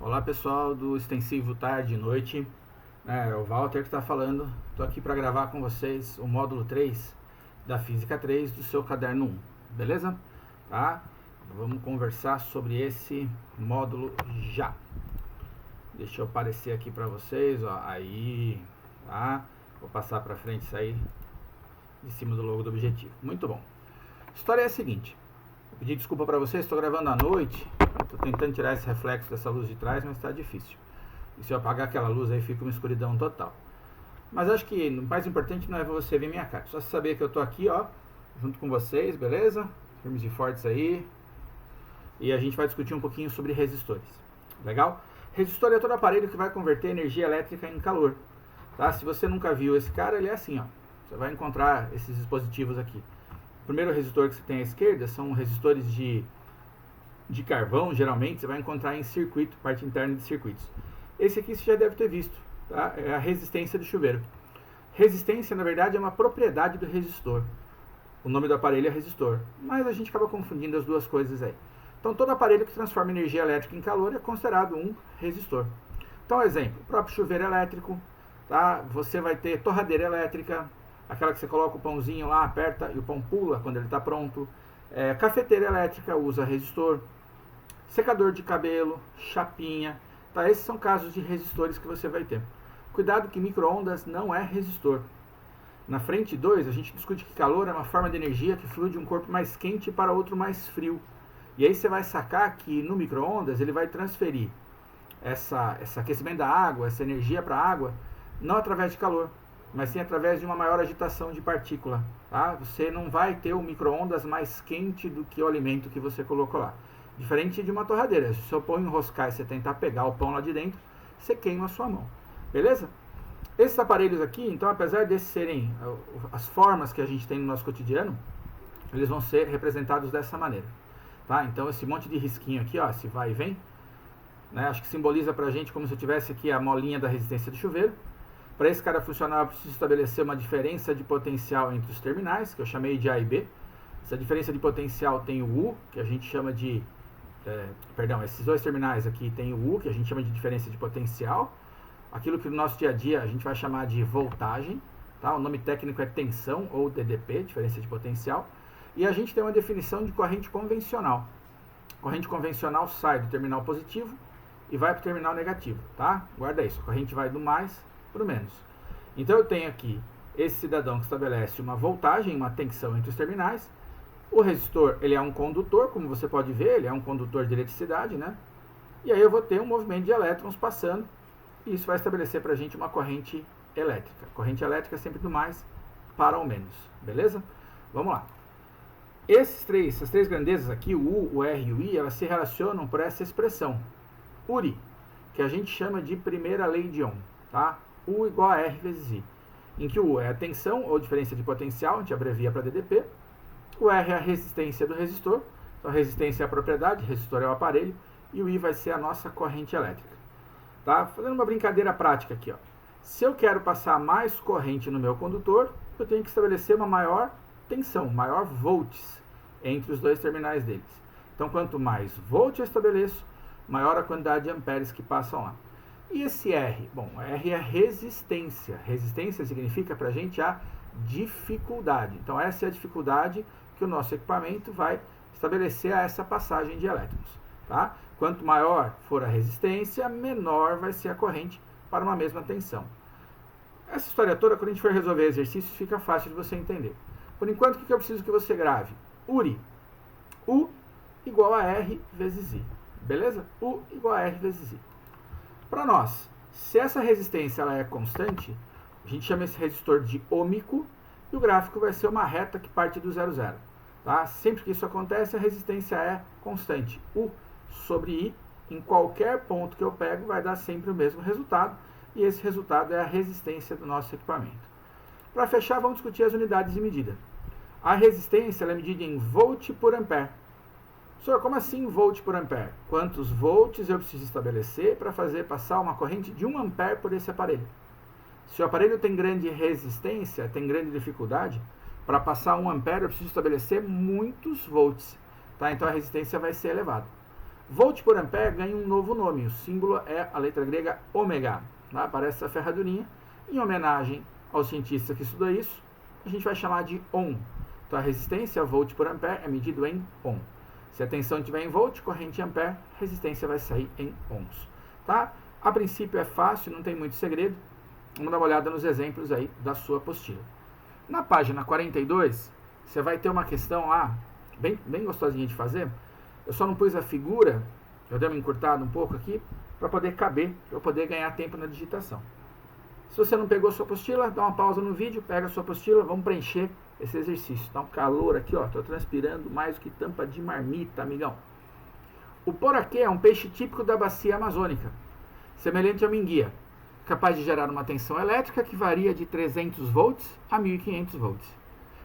Olá pessoal do extensivo tarde e noite, é o Walter que está falando. Estou aqui para gravar com vocês o módulo 3 da Física 3 do seu caderno 1, beleza? Tá? Vamos conversar sobre esse módulo já. Deixa eu aparecer aqui para vocês, ó, aí, tá? Vou passar para frente isso aí, de cima do logo do objetivo. Muito bom. A história é a seguinte. Vou pedir desculpa para vocês, estou gravando à noite. Estou tentando tirar esse reflexo dessa luz de trás, mas está difícil. E se eu apagar aquela luz aí fica uma escuridão total. Mas acho que o mais importante não é você ver minha cara. Só saber que eu estou aqui, ó, junto com vocês, beleza? Firmes e fortes aí. E a gente vai discutir um pouquinho sobre resistores. Legal? Resistor é todo aparelho que vai converter energia elétrica em calor. Tá? Se você nunca viu esse cara, ele é assim, ó. Você vai encontrar esses dispositivos aqui. O primeiro resistor que você tem à esquerda são resistores de carvão, geralmente você vai encontrar em circuito, parte interna de circuitos. Esse aqui você já deve ter visto, tá? É a resistência do chuveiro. Resistência, na verdade, é uma propriedade do resistor. O nome do aparelho é resistor, mas a gente acaba confundindo as duas coisas aí. Então, todo aparelho que transforma energia elétrica em calor é considerado um resistor. Então, exemplo, o próprio chuveiro elétrico, tá? Você vai ter torradeira elétrica, aquela que você coloca o pãozinho lá, aperta e o pão pula quando ele está pronto. Cafeteira elétrica usa resistor. Secador de cabelo, chapinha, tá? Esses são casos de resistores que você vai ter. Cuidado que micro-ondas não é resistor. Na frente 2, a gente discute que calor é uma forma de energia que flui de um corpo mais quente para outro mais frio. E aí você vai sacar que no micro-ondas ele vai transferir esse aquecimento da água, essa energia para a água, não através de calor, mas sim através de uma maior agitação de partícula. Tá? Você não vai ter o micro-ondas mais quente do que o alimento que você colocou lá. Diferente de uma torradeira. Se o seu pão enroscar e você tentar pegar o pão lá de dentro, você queima a sua mão. Beleza? Esses aparelhos aqui, então, apesar de serem as formas que a gente tem no nosso cotidiano, eles vão ser representados dessa maneira. Tá? Então, esse monte de risquinho aqui, ó, esse vai e vem, né, acho que simboliza pra gente como se eu tivesse aqui a molinha da resistência do chuveiro. Para esse cara funcionar, eu preciso estabelecer uma diferença de potencial entre os terminais, que eu chamei de A e B. Essa diferença de potencial tem o U, que a gente chama de... esses dois terminais aqui tem o U, que a gente chama de diferença de potencial. Aquilo que no nosso dia a dia a gente vai chamar de voltagem. Tá? O nome técnico é tensão, ou DDP, diferença de potencial. E a gente tem uma definição de corrente convencional. Corrente convencional sai do terminal positivo e vai para o terminal negativo. Tá? Guarda isso, a corrente vai do mais para o menos. Então eu tenho aqui esse cidadão que estabelece uma voltagem, uma tensão entre os terminais. O resistor, ele é um condutor, como você pode ver, ele é um condutor de eletricidade, né? E aí eu vou ter um movimento de elétrons passando, e isso vai estabelecer para a gente uma corrente elétrica. Corrente elétrica sempre do mais para o menos, beleza? Vamos lá. Essas três grandezas aqui, o U, o R e o I, elas se relacionam por essa expressão, URI, que a gente chama de primeira lei de Ohm, tá? U igual a R vezes I, em que o U é a tensão ou diferença de potencial, a gente abrevia para DDP, o R é a resistência do resistor, então a resistência é a propriedade, o resistor é o aparelho, e o I vai ser a nossa corrente elétrica. Tá? Fazendo uma brincadeira prática aqui, ó. Se eu quero passar mais corrente no meu condutor, eu tenho que estabelecer uma maior tensão, maior volts entre os dois terminais deles. Então, quanto mais volt eu estabeleço, maior a quantidade de amperes que passam lá. E esse R? Bom, R é resistência. Resistência significa para a gente a dificuldade. Então, essa é a dificuldade que o nosso equipamento vai estabelecer a essa passagem de elétrons. Tá? Quanto maior for a resistência, menor vai ser a corrente para uma mesma tensão. Essa história toda, quando a gente for resolver exercícios, fica fácil de você entender. Por enquanto, o que eu preciso que você grave? URI. U igual a R vezes I. Beleza? U igual a R vezes I. Para nós, se essa resistência ela é constante, a gente chama esse resistor de ômico, e o gráfico vai ser uma reta que parte do 0, 0. Tá? Sempre que isso acontece, a resistência é constante. U sobre I, em qualquer ponto que eu pego, vai dar sempre o mesmo resultado, e esse resultado é a resistência do nosso equipamento. Para fechar, vamos discutir as unidades de medida. A resistência ela é medida em volt por ampere. Senhor, como assim volt por ampere? Quantos volts eu preciso estabelecer para fazer passar uma corrente de 1 ampere por esse aparelho? Se o aparelho tem grande resistência, tem grande dificuldade, para passar 1 ampere eu preciso estabelecer muitos volts. Tá? Então a resistência vai ser elevada. Volt por ampere ganha um novo nome, o símbolo é a letra grega ômega. Tá? Aparece essa ferradurinha. Em homenagem ao cientista que estudou isso, a gente vai chamar de ohm. Então a resistência volt por ampere é medido em ohm. Se a tensão estiver em volt, corrente em ampere, resistência vai sair em ohms. Tá? A princípio é fácil, não tem muito segredo. Vamos dar uma olhada nos exemplos aí da sua apostila. Na página 42, você vai ter uma questão lá, bem gostosinha de fazer. Eu só não pus a figura, eu dei uma encurtada um pouco aqui, para poder caber, para eu poder ganhar tempo na digitação. Se você não pegou sua apostila, dá uma pausa no vídeo, pega a sua apostila, vamos preencher esse exercício. Tá um calor aqui, ó, tô transpirando mais do que tampa de marmita, amigão. O poraquê é um peixe típico da bacia amazônica, semelhante ao minguia, capaz de gerar uma tensão elétrica que varia de 300 volts a 1500 volts.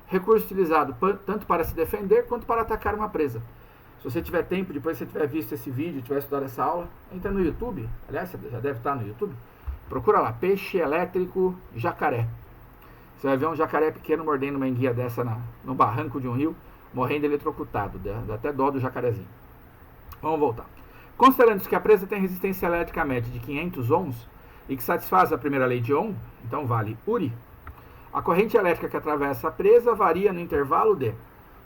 Recurso utilizado tanto para se defender quanto para atacar uma presa. Se você tiver tempo, depois que você tiver visto esse vídeo, tiver estudado essa aula, entra no YouTube, aliás, você já deve estar no YouTube, procura lá, peixe elétrico jacaré. Você vai ver um jacaré pequeno mordendo uma enguia dessa no barranco de um rio, morrendo eletrocutado, dá até dó do jacarezinho. Vamos voltar. Considerando que a presa tem resistência elétrica média de 500 ohms, e que satisfaz a primeira lei de Ohm, então vale Uri, a corrente elétrica que atravessa a presa varia no intervalo de...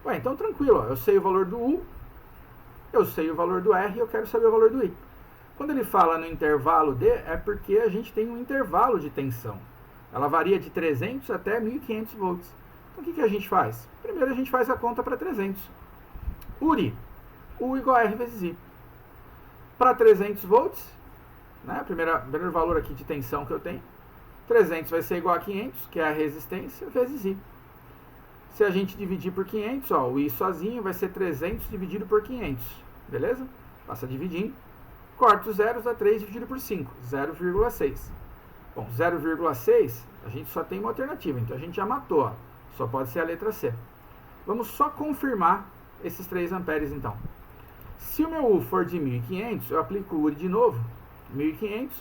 Ué, então tranquilo, ó, eu sei o valor do U, eu sei o valor do R, eu quero saber o valor do I. Quando ele fala no intervalo de, é porque a gente tem um intervalo de tensão. Ela varia de 300 até 1500 volts. Então o que a gente faz? Primeiro a gente faz a conta para 300. Uri, U igual a R vezes I. Para 300 volts... Né? Primeiro valor aqui de tensão que eu tenho, 300 vai ser igual a 500, que é a resistência, vezes I. Se a gente dividir por 500, ó, o I sozinho vai ser 300 dividido por 500, beleza? Passa dividindo, corta os zeros, dá 3 dividido por 5, 0,6. Bom, 0,6, a gente só tem uma alternativa, então a gente já matou, ó, só pode ser a letra C. Vamos só confirmar esses 3 amperes então. Se o meu U for de 1500, eu aplico o Uri de novo, 1500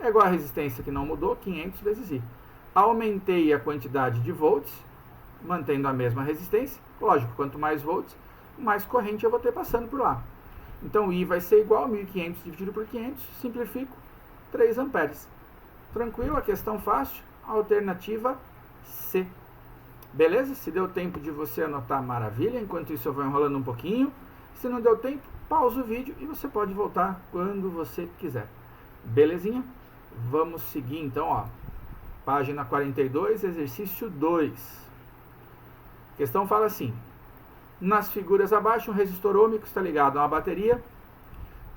é igual a resistência que não mudou, 500 vezes I. Aumentei a quantidade de volts, mantendo a mesma resistência. Lógico, quanto mais volts, mais corrente eu vou ter passando por lá. Então, I vai ser igual a 1500 dividido por 500, simplifico, 3 amperes. Tranquilo, a questão fácil, alternativa C. Beleza? Se deu tempo de você anotar, maravilha. Enquanto isso eu vou enrolando um pouquinho. Se não deu tempo, pausa o vídeo e você pode voltar quando você quiser. Belezinha? Vamos seguir então, ó. Página 42, exercício 2. A questão fala assim: nas figuras abaixo, um resistor ôhmico está ligado a uma bateria.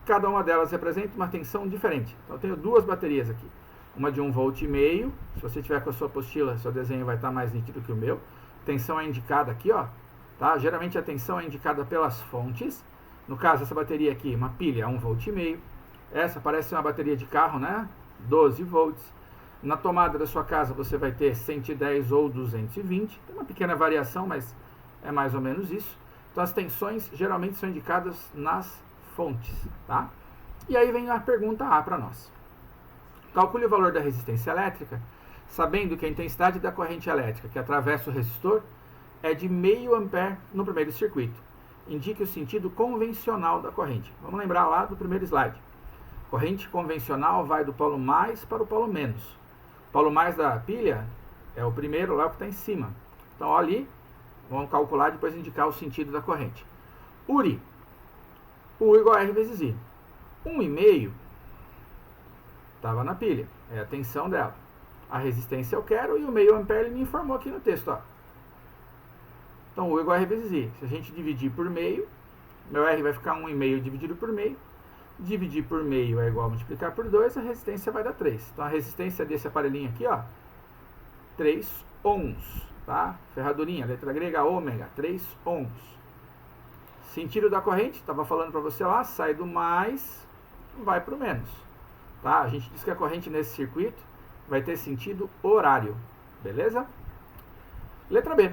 Cada uma delas representa uma tensão diferente. Então eu tenho duas baterias aqui. Uma de 1,5 volt. Se você tiver com a ssua apostila, seu desenho vai estar mais nítido que o meu. Tensão é indicada aqui, ó. Tá? Geralmente a tensão é indicada pelas fontes. No caso, essa bateria aqui, uma pilha, 1,5 volt. Essa parece uma bateria de carro, né? 12 volts. Na tomada da sua casa você vai ter 110 ou 220. Tem uma pequena variação, mas é mais ou menos isso. Então as tensões geralmente são indicadas nas fontes, tá? E aí vem a pergunta A para nós. Calcule o valor da resistência elétrica, sabendo que a intensidade da corrente elétrica que atravessa o resistor é de meio ampere no primeiro circuito. Indique o sentido convencional da corrente. Vamos lembrar lá do primeiro slide. Corrente convencional vai do polo mais para o polo menos. O polo mais da pilha é o primeiro lá que está em cima. Então, ó, ali, vamos calcular e depois indicar o sentido da corrente. Uri, U igual a R vezes I. 1,5 estava na pilha, é a tensão dela. A resistência eu quero e o meio ampere ele me informou aqui no texto, ó. Então, U igual a R vezes I. Se a gente dividir por meio, meu R vai ficar 1,5 dividido por meio. Dividir por meio é igual a multiplicar por 2, a resistência vai dar 3. Então, a resistência desse aparelhinho aqui, ó, 3 ohms, tá? Ferradurinha, letra grega ômega, 3 ohms. Sentido da corrente, estava falando para você lá, sai do mais, vai para o menos. Tá? A gente diz que a corrente nesse circuito vai ter sentido horário, beleza? Letra B.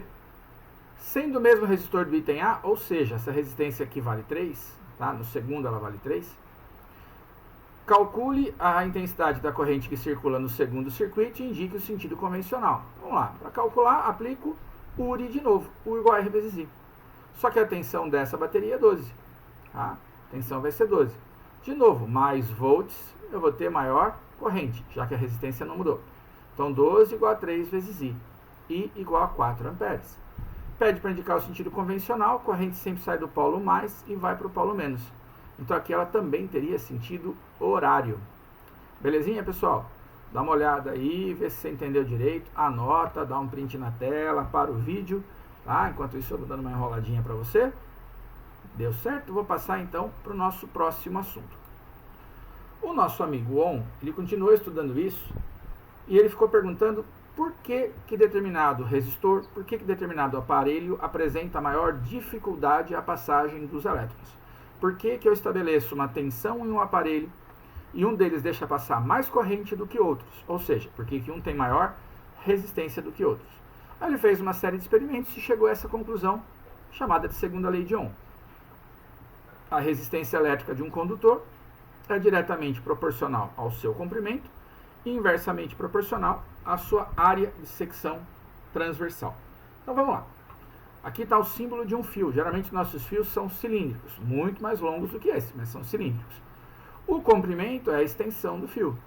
Sendo o mesmo resistor do item A, ou seja, essa resistência aqui vale 3, tá? No segundo ela vale 3. Calcule a intensidade da corrente que circula no segundo circuito e indique o sentido convencional. Vamos lá, para calcular, aplico o Uri de novo, U igual a R vezes I. Só que a tensão dessa bateria é 12. Tá? tensão vai ser 12. De novo, mais volts, eu vou ter maior corrente, já que a resistência não mudou. Então, 12 igual a 3 vezes I. I igual a 4 amperes. Pede para indicar o sentido convencional, a corrente sempre sai do polo mais e vai para o polo menos. Então, aqui ela também teria sentido horário. Belezinha, pessoal? Dá uma olhada aí, vê se você entendeu direito, anota, dá um print na tela, para o vídeo, tá? Enquanto isso eu vou dando uma enroladinha para você. Deu certo? Vou passar então para o nosso próximo assunto. O nosso amigo On, ele continuou estudando isso e ele ficou perguntando por que determinado resistor, por que determinado aparelho apresenta maior dificuldade à passagem dos elétrons. Por que eu estabeleço uma tensão em um aparelho e um deles deixa passar mais corrente do que outros, ou seja, porque um tem maior resistência do que outros. Aí ele fez uma série de experimentos e chegou a essa conclusão, chamada de segunda lei de Ohm. A resistência elétrica de um condutor é diretamente proporcional ao seu comprimento e inversamente proporcional à sua área de secção transversal. Então vamos lá. Aqui está o símbolo de um fio. Geralmente nossos fios são cilíndricos, muito mais longos do que esse, mas são cilíndricos. O comprimento é a extensão do fio.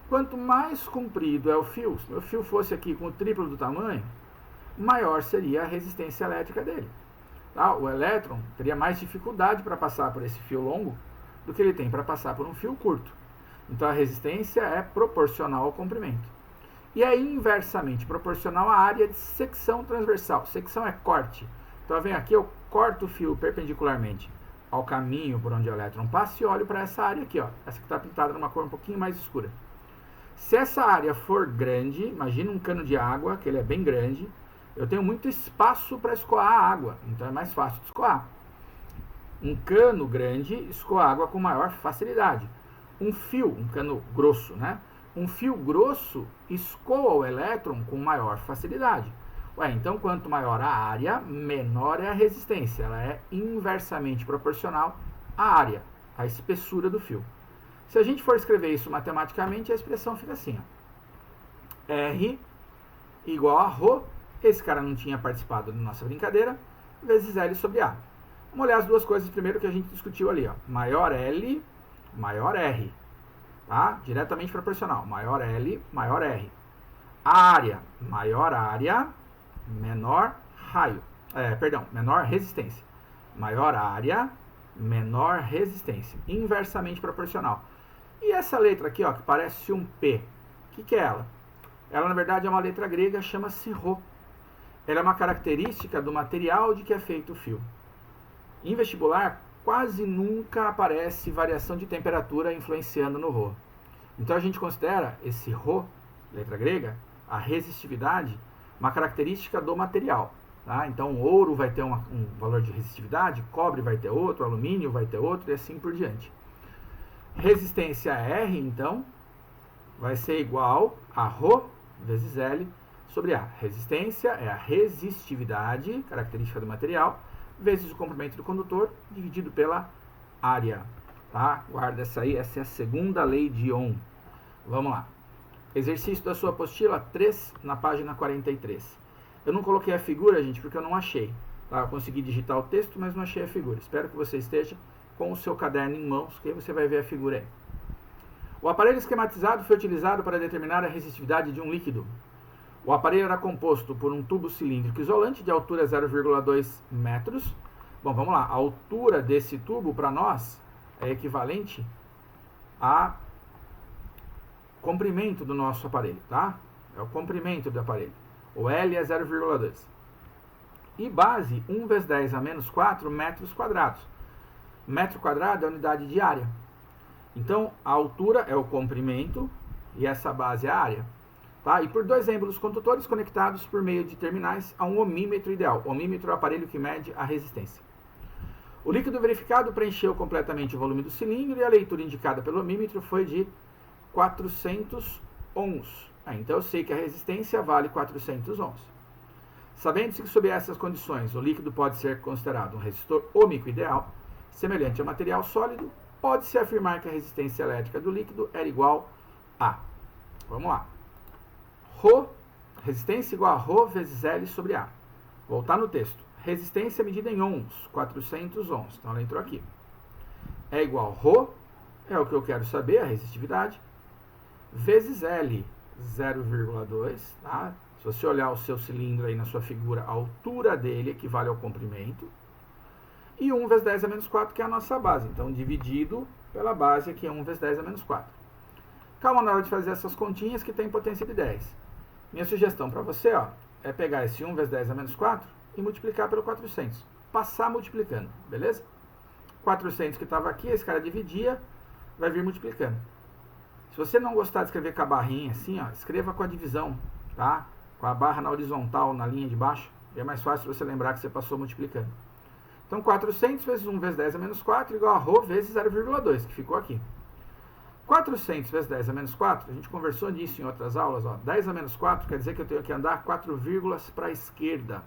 Quanto mais comprido é o fio, se o fio fosse aqui com o triplo do tamanho, maior seria a resistência elétrica dele. Tá? O elétron teria mais dificuldade para passar por esse fio longo do que ele tem para passar por um fio curto. Então a resistência é proporcional ao comprimento. E é inversamente proporcional à área de secção transversal. Secção é corte. Então vem aqui, eu corto o fio perpendicularmente ao caminho por onde o elétron passa e olho para essa área aqui, ó, essa que está pintada numa cor um pouquinho mais escura. Se essa área for grande, imagina um cano de água, que ele é bem grande, eu tenho muito espaço para escoar a água, então é mais fácil de escoar. Um cano grande escoa água com maior facilidade. Um fio, um cano grosso, né? Um fio grosso escoa o elétron com maior facilidade. Ué, então quanto maior a área, menor é a resistência. Ela é inversamente proporcional à área, à espessura do fio. Se a gente for escrever isso matematicamente, a expressão fica assim, ó. R igual a ρ, esse cara não tinha participado da nossa brincadeira, vezes L sobre A. Vamos olhar as duas coisas primeiro que a gente discutiu ali, ó. Maior L, maior R. Tá? Diretamente proporcional. Maior L, maior R. Área, maior área, menor raio. Menor resistência. Maior área, menor resistência. Inversamente proporcional. E essa letra aqui, ó, que parece um P, o que é ela? Ela, na verdade, é uma letra grega, chama-se ρ. Ela é uma característica do material de que é feito o fio. Em vestibular, quase nunca aparece variação de temperatura influenciando no ρ. Então a gente considera esse ρ, letra grega, a resistividade, uma característica do material. Tá? Então o ouro vai ter um valor de resistividade, cobre vai ter outro, alumínio vai ter outro e assim por diante. Resistência R, então, vai ser igual a ρ vezes L sobre A. Resistência é a resistividade, característica do material, vezes o comprimento do condutor, dividido pela área. Tá? Guarda essa aí, essa é a segunda lei de Ohm. Vamos lá. Exercício da sua apostila 3, na página 43. Eu não coloquei a figura, gente, porque eu não achei. Tá? Eu consegui digitar o texto, mas não achei a figura. Espero que você esteja com o seu caderno em mãos, que aí você vai ver a figura aí. O aparelho esquematizado foi utilizado para determinar a resistividade de um líquido. O aparelho era composto por um tubo cilíndrico isolante de altura 0,2 metros. Bom, vamos lá. A altura desse tubo, para nós, é equivalente a comprimento do nosso aparelho, tá? É o comprimento do aparelho. O L é 0,2. E base, 1 vezes 10 a menos 4 metros quadrados. Metro quadrado é a unidade de área. Então, a altura é o comprimento e essa base é a área. Tá? E por dois êmbolos condutores conectados por meio de terminais a um ohmímetro ideal. O ohmímetro é o aparelho que mede a resistência. O líquido verificado preencheu completamente o volume do cilindro e a leitura indicada pelo ohmímetro foi de 400 ohms. Então eu sei que a resistência vale 400 ohms. Sabendo-se que sob essas condições o líquido pode ser considerado um resistor ohmico ideal, semelhante a material sólido, pode-se afirmar que a resistência elétrica do líquido era igual a... Vamos lá. Ρ, resistência igual a ρ vezes L sobre A. Voltar no texto. Resistência medida em ohms, 400 ohms. Então ela entrou aqui. é igual ρ, é o que eu quero saber, a resistividade, vezes L, 0,2, tá? Se você olhar o seu cilindro aí na sua figura, a altura dele equivale ao comprimento. E 1 vezes 10 a menos 4, que é a nossa base. Então, dividido pela base, aqui é 1 vezes 10 a menos 4. Calma na hora de fazer essas continhas que tem potência de 10. Minha sugestão para você, ó, é pegar esse 1 vezes 10 a menos 4 e multiplicar pelo 400. Passar multiplicando, beleza? 400 que estava aqui, esse cara dividia, vai vir multiplicando. Se você não gostar de escrever com a barrinha assim, ó, escreva com a divisão, tá? Com a barra na horizontal, na linha de baixo. É mais fácil você lembrar que você passou multiplicando. Então, 400 vezes 1 vezes 10 a menos 4 igual a ρ vezes 0,2, que ficou aqui. 400 vezes 10 a menos 4, a gente conversou nisso em outras aulas, ó. 10 a menos 4 quer dizer que eu tenho que andar 4 vírgulas para a esquerda.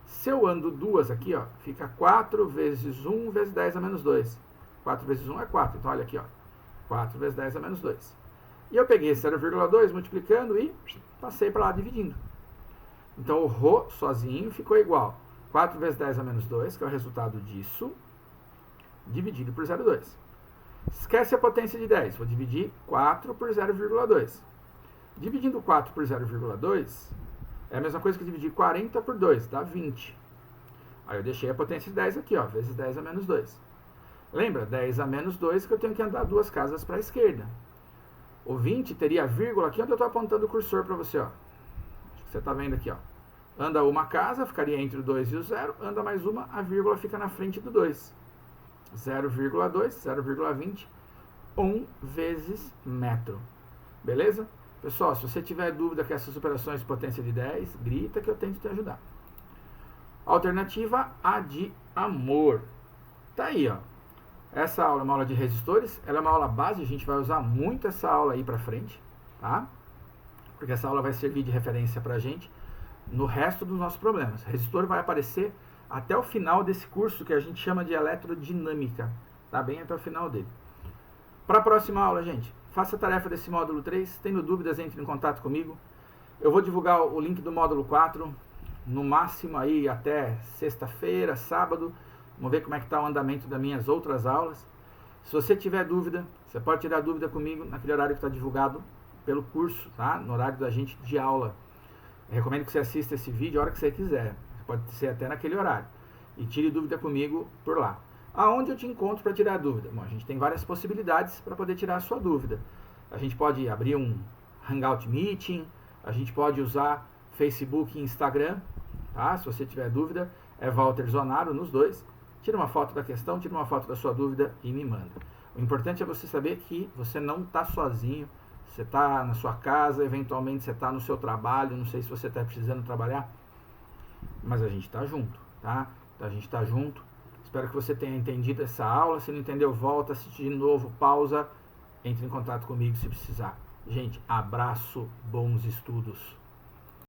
Se eu ando duas aqui, ó, fica 4 vezes 1 vezes 10 a menos 2. 4 vezes 1 é 4, então olha aqui, ó. 4 vezes 10 a menos 2. E eu peguei esse 0,2 multiplicando e passei para lá dividindo. Então o ρ sozinho ficou igual 4 vezes 10 a menos 2, que é o resultado disso, dividido por 0,2. Esquece a potência de 10, vou dividir 4 por 0,2. Dividindo 4 por 0,2 é a mesma coisa que dividir 40 por 2, dá 20. Aí eu deixei a potência de 10 aqui, ó, vezes 10 a menos 2. Lembra? 10 a menos 2 que eu tenho que andar duas casas para a esquerda. O 20 teria a vírgula aqui onde eu estou apontando o cursor para você, ó. Acho que você está vendo aqui, ó. Anda uma casa, ficaria entre o 2 e o 0. Anda mais uma, a vírgula fica na frente do 2. 0,2, 0,20, 1 vezes metro. Beleza? Pessoal, se você tiver dúvida com essas operações de potência de 10, grita que eu tento te ajudar. Alternativa A de amor. Tá aí, ó. Essa aula é uma aula de resistores, ela é uma aula base, a gente vai usar muito essa aula aí pra frente, tá? Porque essa aula vai servir de referência pra gente no resto dos nossos problemas. Resistor vai aparecer até o final desse curso que a gente chama de eletrodinâmica, tá? Bem até o final dele. Para a próxima aula, gente, faça a tarefa desse módulo 3, tendo dúvidas, entre em contato comigo. Eu vou divulgar o link do módulo 4, no máximo aí até sexta-feira, sábado. Vamos ver como é que está o andamento das minhas outras aulas. Se você tiver dúvida, você pode tirar dúvida comigo naquele horário que está divulgado pelo curso, tá? No horário da gente de aula. Eu recomendo que você assista esse vídeo a hora que você quiser. Pode ser até naquele horário. E tire dúvida comigo por lá. Aonde eu te encontro para tirar dúvida? Bom, a gente tem várias possibilidades para poder tirar a sua dúvida. A gente pode abrir um Hangout Meeting, a gente pode usar Facebook e Instagram, tá? Se você tiver dúvida, é Walter Zonaro nos dois. Tira uma foto da questão, tira uma foto da sua dúvida e me manda. O importante é você saber que você não está sozinho. Você está na sua casa, eventualmente você está no seu trabalho, não sei se você está precisando trabalhar, mas a gente está junto, tá? Então a gente está junto. Espero que você tenha entendido essa aula. Se não entendeu, volta, assiste de novo, pausa, entre em contato comigo se precisar. Gente, abraço, bons estudos.